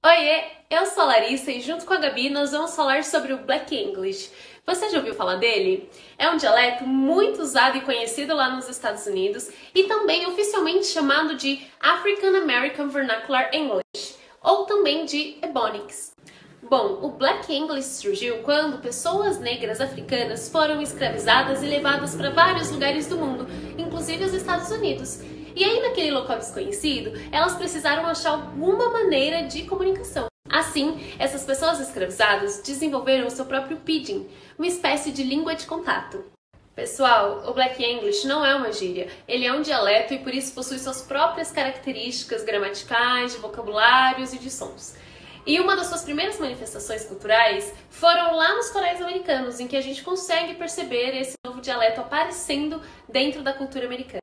Oiê, eu sou a Larissa e junto com a Gabi nós vamos falar sobre o Black English. Você já ouviu falar dele? É um dialeto muito usado e conhecido lá nos Estados Unidos e também oficialmente chamado de African American Vernacular English, ou também de Ebonics. Bom, o Black English surgiu quando pessoas negras africanas foram escravizadas e levadas para vários lugares do mundo, inclusive os Estados Unidos. E aí, naquele local desconhecido, elas precisaram achar alguma maneira de comunicação. Assim, essas pessoas escravizadas desenvolveram o seu próprio pidgin, uma espécie de língua de contato. Pessoal, o Black English não é uma gíria, ele é um dialeto e por isso possui suas próprias características gramaticais, de vocabulários e de sons. E uma das suas primeiras manifestações culturais foram lá nos corais americanos, em que a gente consegue perceber esse novo dialeto aparecendo dentro da cultura americana.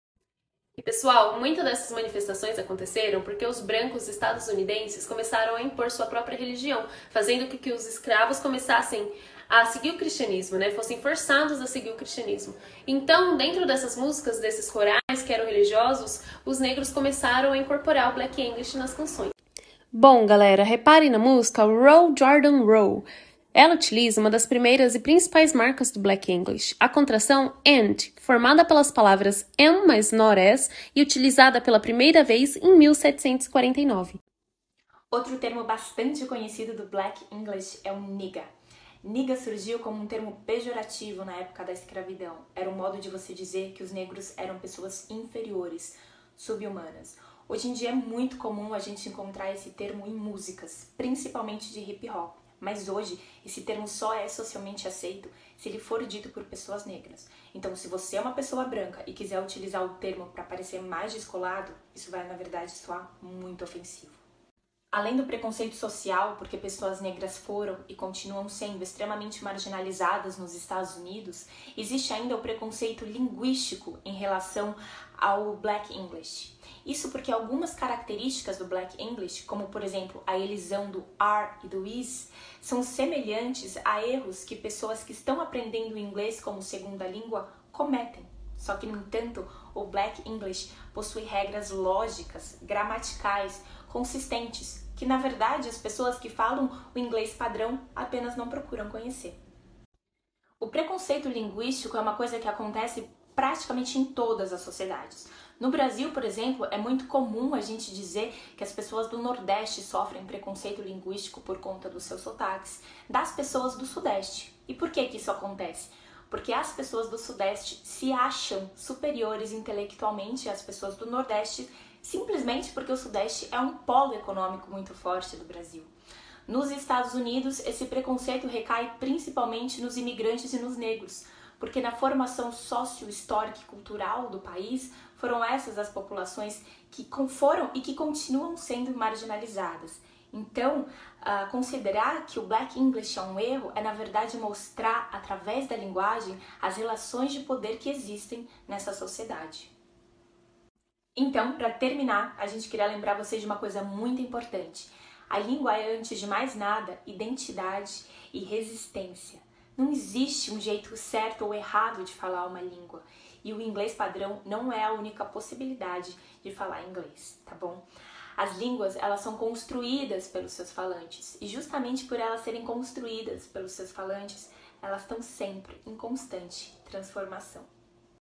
E pessoal, muitas dessas manifestações aconteceram porque os brancos estadunidenses começaram a impor sua própria religião, fazendo com que os escravos começassem a seguir o cristianismo, fossem forçados a seguir o cristianismo. Então, dentro dessas músicas, desses corais que eram religiosos, os negros começaram a incorporar o Black English nas canções. Bom, galera, reparem na música Roll Jordan Roll. Ela utiliza uma das primeiras e principais marcas do Black English, a contração AND, formada pelas palavras am mais not as e utilizada pela primeira vez em 1749. Outro termo bastante conhecido do Black English é o nigga. Nigga surgiu como um termo pejorativo na época da escravidão. Era um modo de você dizer que os negros eram pessoas inferiores, subhumanas. Hoje em dia é muito comum a gente encontrar esse termo em músicas, principalmente de hip hop. Mas hoje, esse termo só é socialmente aceito se ele for dito por pessoas negras. Então, se você é uma pessoa branca e quiser utilizar o termo para parecer mais descolado, isso vai, na verdade, soar muito ofensivo. Além do preconceito social, porque pessoas negras foram e continuam sendo extremamente marginalizadas nos Estados Unidos, existe ainda o preconceito linguístico em relação ao Black English. Isso porque algumas características do Black English, como por exemplo a elisão do R e do is, são semelhantes a erros que pessoas que estão aprendendo inglês como segunda língua cometem. Só que, no entanto, o Black English possui regras lógicas, gramaticais, consistentes, que na verdade as pessoas que falam o inglês padrão apenas não procuram conhecer. O preconceito linguístico é uma coisa que acontece praticamente em todas as sociedades. No Brasil, por exemplo, é muito comum a gente dizer que as pessoas do Nordeste sofrem preconceito linguístico por conta dos seus sotaques, das pessoas do Sudeste. E por que isso acontece? Porque as pessoas do Sudeste se acham superiores intelectualmente às pessoas do Nordeste, simplesmente porque o Sudeste é um polo econômico muito forte do Brasil. Nos Estados Unidos, esse preconceito recai principalmente nos imigrantes e nos negros, porque na formação socio-histórica e cultural do país, foram essas as populações que foram e que continuam sendo marginalizadas. Então, considerar que o Black English é um erro é, na verdade, mostrar, através da linguagem, as relações de poder que existem nessa sociedade. Então, para terminar, a gente queria lembrar vocês de uma coisa muito importante. A língua é, antes de mais nada, identidade e resistência. Não existe um jeito certo ou errado de falar uma língua. E o inglês padrão não é a única possibilidade de falar inglês, tá bom? As línguas, elas são construídas pelos seus falantes. E justamente por elas serem construídas pelos seus falantes, elas estão sempre em constante transformação.